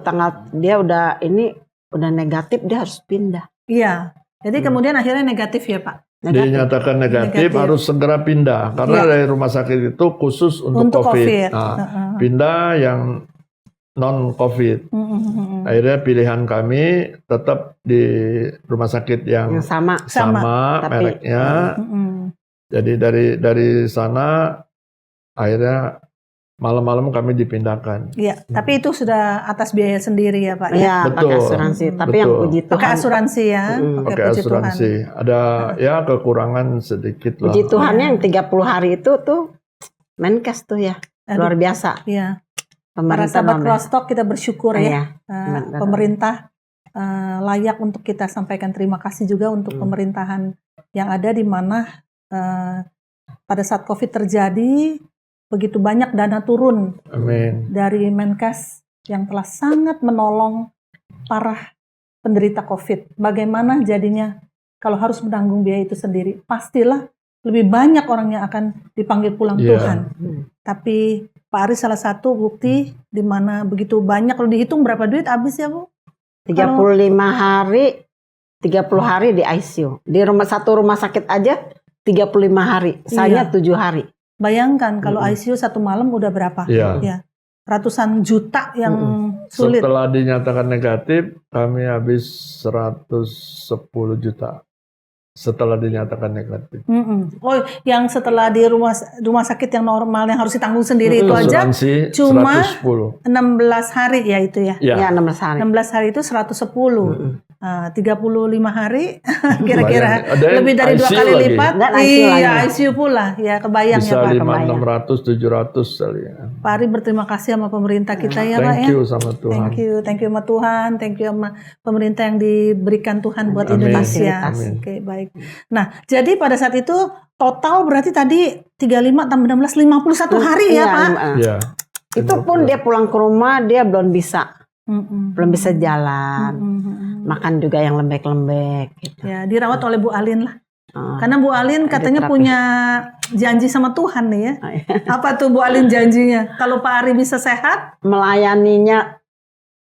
dia udah negatif, dia harus pindah. Iya. Jadi kemudian akhirnya negatif ya, Pak. Dinyatakan negatif harus segera pindah karena dari rumah sakit itu khusus untuk COVID. Nah, pindah yang non COVID. Akhirnya pilihan kami tetap di rumah sakit yang sama mereknya. Jadi dari sana akhirnya malam-malam kami dipindahkan. Iya, tapi itu sudah atas biaya sendiri ya, Pak? Iya, pakai asuransi. Tapi yang puji Tuhan. Pakai asuransi ya? Pakai asuransi. Ada ya kekurangan sedikit lah. Puji Tuhannya yang 30 hari itu tuh Menkes tuh ya. Luar biasa. Iya. Para sahabat Crosstalk kita bersyukur ya. Pemerintah layak untuk kita sampaikan terima kasih juga untuk pemerintahan yang ada di mana pada saat COVID terjadi, begitu banyak dana turun dari Menkes yang telah sangat menolong para penderita COVID. Bagaimana jadinya kalau harus menanggung biaya itu sendiri? Pastilah lebih banyak orang yang akan dipanggil pulang Tuhan. Tapi Pak Aris salah satu bukti di mana begitu banyak, kalau dihitung berapa duit habis ya, Bu? 35 hari, 30 hari di ICU. Di satu rumah sakit aja 35 hari. Saya 7 hari. Bayangkan kalau ICU satu malam udah berapa? Iya. Ya. Ratusan juta yang sulit. Setelah dinyatakan negatif, kami habis 110 juta. Setelah dinyatakan negatif. Oh, yang setelah di rumah sakit yang normal yang harus ditanggung sendiri itu aja Asuransi cuma 110. 16 hari ya itu ya. Ya. Ya 16 hari. 16 hari itu 110. 35 hari kira-kira Bayangin, ada yang lebih dari 2 ICU kali lagi. lipat. Dan ICU Iya, lagi. ICU pula. Ya kebayang Bisa ya Pak. 500, 700 kali ya. Pak Ari berterima kasih sama pemerintah kita ya Pak Thank ya. you sama Tuhan. Thank you sama Tuhan, thank you sama pemerintah yang diberikan Tuhan buat Amin. Indonesia. Amin. Oke, baik. Nah, jadi pada saat itu total berarti tadi 35 tambah 16 51 hari ya, Iya, Pak. Ya. Itu pun dia pulang ke rumah dia belum bisa belum bisa jalan. Makan juga yang lembek-lembek gitu. Ya, dirawat oleh Bu Alin lah. Oh. Karena Bu Alin katanya terapi. punya janji sama Tuhan nih ya. Apa tuh Bu Alin janjinya? Kalau Pak Ari bisa sehat, Melayaninya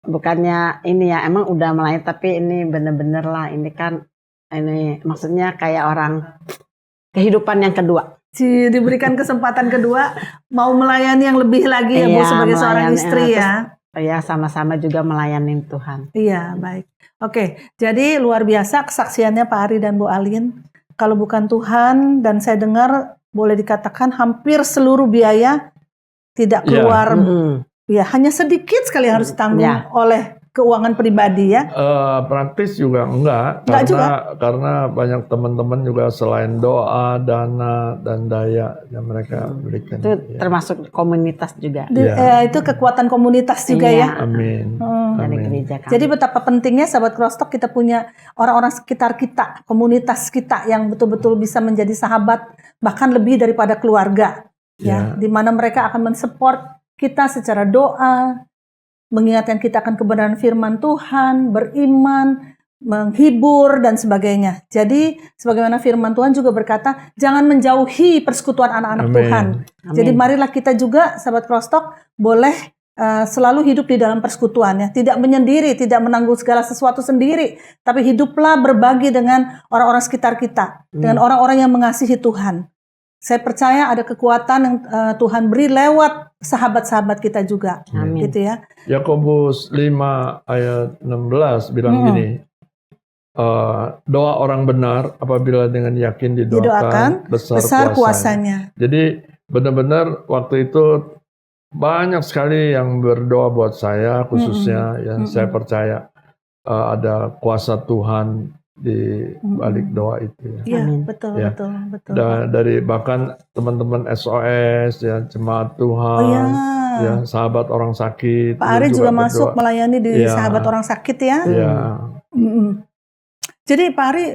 bukannya ini ya, emang udah melayani, tapi ini bener-bener lah, ini kan ini maksudnya kayak orang kehidupan yang kedua. diberikan kesempatan kedua mau melayani yang lebih lagi ya Bu Iya, sebagai seorang melayani, istri ya. Ya sama-sama juga melayani Tuhan. Iya, baik. Oke, jadi luar biasa kesaksiannya Pak Ari dan Bu Alin. Kalau bukan Tuhan, dan saya dengar boleh dikatakan hampir seluruh biaya tidak keluar. Ya, hanya sedikit sekali harus ditanggung Ya. oleh keuangan pribadi ya. Praktis juga enggak, karena banyak teman-teman juga selain doa, dana dan daya yang mereka berikan. Itu Ya. termasuk komunitas juga. Itu kekuatan komunitas juga Iya. ya. Amin. Dari Amin. gereja kami. Jadi betapa pentingnya sahabat Crosstalk kita punya orang-orang sekitar kita, komunitas kita yang betul-betul bisa menjadi sahabat, bahkan lebih daripada keluarga. Ya, di mana mereka akan mensupport kita secara doa, mengingatkan kita akan kebenaran firman Tuhan, beriman, menghibur dan sebagainya. Jadi sebagaimana firman Tuhan juga berkata, jangan menjauhi persekutuan anak-anak Amin. Tuhan. Amin. Jadi marilah kita juga sahabat Crosstalk boleh selalu hidup di dalam persekutuan ya, tidak menyendiri, tidak menanggung segala sesuatu sendiri, tapi hiduplah berbagi dengan orang-orang sekitar kita, dengan orang-orang yang mengasihi Tuhan. Saya percaya ada kekuatan yang Tuhan beri lewat sahabat-sahabat kita juga. Amin. Gitu ya. Yakobus 5 ayat 16 bilang gini, doa orang benar apabila dengan yakin didoakan besar kuasanya. Jadi benar-benar waktu itu banyak sekali yang berdoa buat saya, khususnya yang saya percaya ada kuasa Tuhan di balik doa itu ya. Iya, Amin. betul. Dari bahkan teman-teman SOS ya, jemaat Tuhan, Oh ya. ya sahabat orang sakit. Pak Ari juga masuk berdoa. melayani di Iya. sahabat orang sakit ya. Ya, Jadi Pak Ari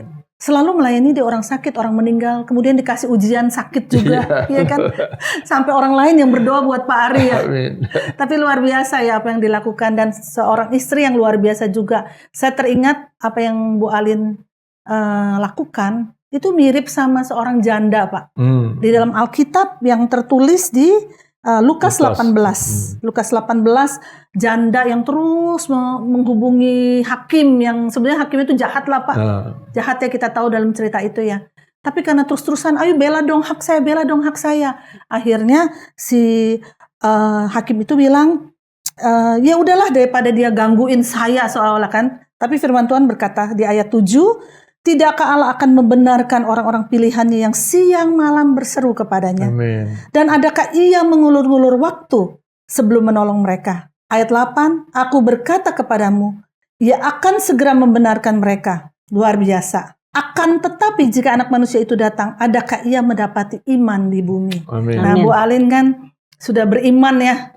selalu melayani di orang sakit, orang meninggal, kemudian dikasih ujian sakit juga, ya kan? Sampai orang lain yang berdoa buat Pak Ari ya. amin. Tapi luar biasa ya apa yang dilakukan, dan seorang istri yang luar biasa juga. Saya teringat apa yang Bu Alin lakukan, itu mirip sama seorang janda Pak. Di dalam Alkitab yang tertulis di Lukas 18. Lukas 18, janda yang terus menghubungi hakim yang sebenarnya hakim itu jahat lah Pak. Jahat ya, kita tahu dalam cerita itu ya. Tapi karena terus-terusan, ayo bela dong hak saya, bela dong hak saya. Akhirnya si hakim itu bilang, ya udahlah daripada dia gangguin saya seolah-olah kan. Tapi firman Tuhan berkata di ayat 7, tidakkah Allah akan membenarkan orang-orang pilihannya yang siang malam berseru kepadanya? Amin. Dan adakah ia mengulur-ngulur waktu sebelum menolong mereka? Ayat 8, aku berkata kepadamu, ia akan segera membenarkan mereka. Luar biasa. Akan tetapi jika anak manusia itu datang, adakah ia mendapati iman di bumi? Amin. Nah, Bu Alin kan sudah beriman ya.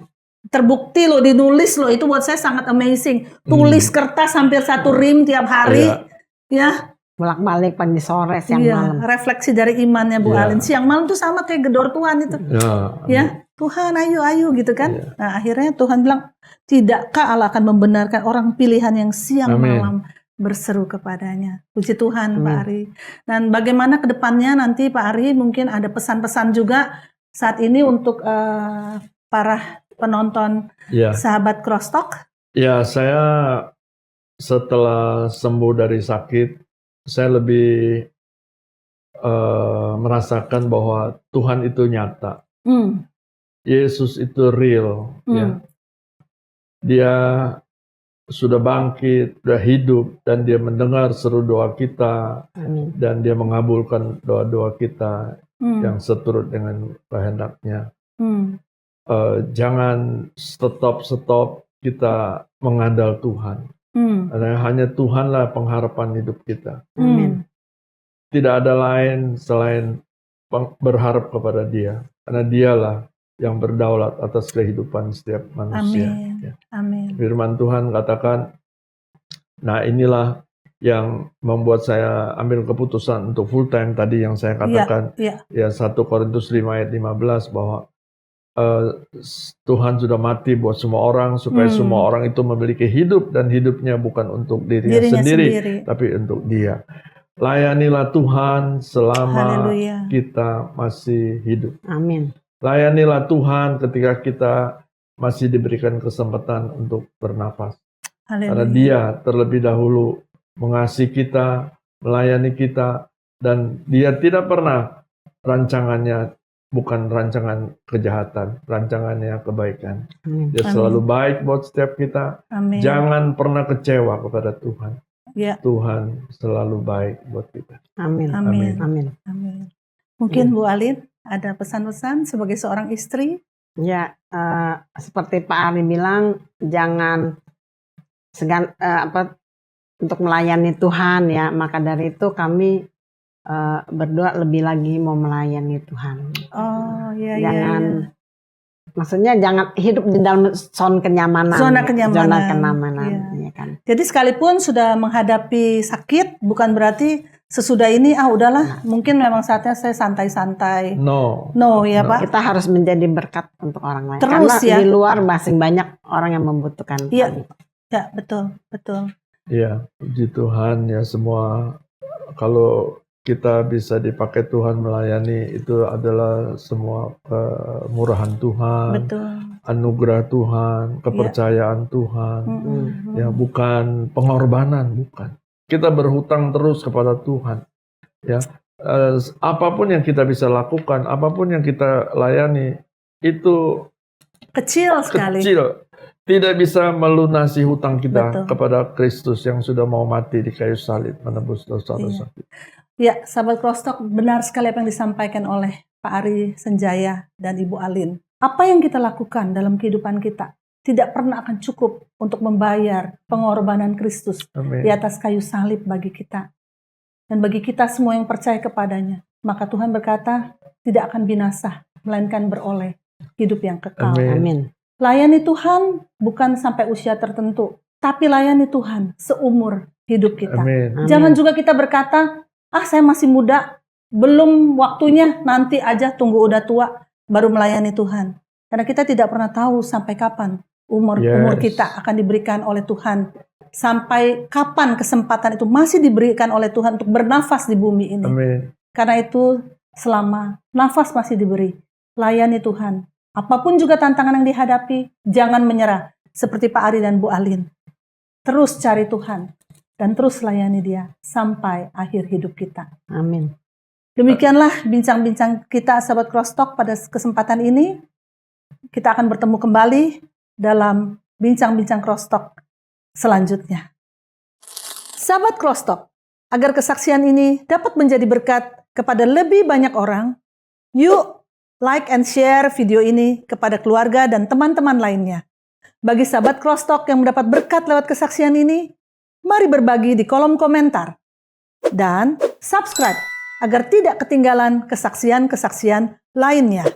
Terbukti loh, dinulis loh. Itu buat saya sangat amazing. Tulis kertas hampir 1 rim tiap hari. Ya. Bolak-balik pagi sore siang malam. Refleksi dari imannya Bu Alin. Siang malam tuh sama kayak gedor Tuhan itu. Ya, Tuhan ayo gitu kan. Nah akhirnya Tuhan bilang, tidakkah Allah akan membenarkan orang pilihan yang siang malam berseru kepadanya. Puji Tuhan Pak Ari. Dan bagaimana ke depannya nanti Pak Ari, mungkin ada pesan-pesan juga saat ini untuk para penonton sahabat Crosstalk. Ya, saya setelah sembuh dari sakit, saya lebih merasakan bahwa Tuhan itu nyata. Yesus itu real. Ya. Dia sudah bangkit, sudah hidup, dan dia mendengar seru doa kita. Amin. Dan dia mengabulkan doa-doa kita yang seturut dengan kehendak-Nya. Jangan stop kita mengandal Tuhan. Karena hanya Tuhanlah pengharapan hidup kita. Amin. Tidak ada lain selain berharap kepada Dia. Karena Dialah yang berdaulat atas kehidupan setiap manusia. Amin. Ya. Amin. Firman Tuhan katakan, nah inilah yang membuat saya ambil keputusan untuk full time tadi yang saya katakan. Ya 1 Korintus 5 ayat 15 bahwa Tuhan sudah mati buat semua orang supaya semua orang itu memiliki hidup dan hidupnya bukan untuk dirinya sendiri tapi untuk Dia. Layanilah Tuhan selama kita masih hidup. Amin. Layanilah Tuhan ketika kita masih diberikan kesempatan untuk bernapas. Karena Dia terlebih dahulu mengasihi kita, melayani kita, dan Dia tidak pernah rancangannya bukan rancangan kejahatan, rancangannya kebaikan. Dia selalu baik buat setiap kita. Jangan pernah kecewa kepada Tuhan. Tuhan selalu baik buat kita. Amin. Mungkin Bu Alin ada pesan-pesan sebagai seorang istri? Ya, seperti Pak Ali bilang, jangan segan untuk melayani Tuhan ya. Maka dari itu kami berdoa lebih lagi mau melayani Tuhan. Maksudnya jangan hidup di dalam zona kenyamanan. Zona kenyamanan. Ya kan? Jadi sekalipun sudah menghadapi sakit, bukan berarti sesudah ini udahlah, mungkin memang saatnya saya santai-santai. No ya Pak. Kita harus menjadi berkat untuk orang lain. Terus karena di luar masih banyak orang yang membutuhkan. Iya, betul. Iya, puji Tuhan ya semua. Kalau kita bisa dipakai Tuhan melayani, itu adalah semua kemurahan Tuhan, anugerah Tuhan, kepercayaan Tuhan, ya bukan pengorbanan, bukan. Kita berhutang terus kepada Tuhan, ya. Apapun yang kita bisa lakukan, apapun yang kita layani, itu kecil sekali. Tidak bisa melunasi hutang kita kepada Kristus yang sudah mau mati di kayu salib menebus dosa-dosa kita. Ya, sahabat Crosstalk, benar sekali apa yang disampaikan oleh Pak Ari Senjaya dan Ibu Alin. Apa yang kita lakukan dalam kehidupan kita tidak pernah akan cukup untuk membayar pengorbanan Kristus di atas kayu salib bagi kita. Dan bagi kita semua yang percaya kepadanya, maka Tuhan berkata tidak akan binasa, melainkan beroleh hidup yang kekal. Amin. Layani Tuhan bukan sampai usia tertentu, tapi layani Tuhan seumur hidup kita. Amin. Jangan juga kita berkata, saya masih muda, belum waktunya, nanti aja tunggu udah tua, baru melayani Tuhan. Karena kita tidak pernah tahu sampai kapan umur kita akan diberikan oleh Tuhan. Sampai kapan kesempatan itu masih diberikan oleh Tuhan untuk bernafas di bumi ini. Amin. Karena itu selama nafas masih diberi, layani Tuhan. Apapun juga tantangan yang dihadapi, jangan menyerah. Seperti Pak Ari dan Bu Alin. Terus cari Tuhan. Dan terus layani Dia sampai akhir hidup kita. Amin. Demikianlah bincang-bincang kita sahabat Crosstalk pada kesempatan ini. Kita akan bertemu kembali dalam bincang-bincang Crosstalk selanjutnya. Sahabat Crosstalk, agar kesaksian ini dapat menjadi berkat kepada lebih banyak orang, yuk like and share video ini kepada keluarga dan teman-teman lainnya. Bagi sahabat Crosstalk yang mendapat berkat lewat kesaksian ini, mari berbagi di kolom komentar. Dan subscribe agar tidak ketinggalan kesaksian-kesaksian lainnya.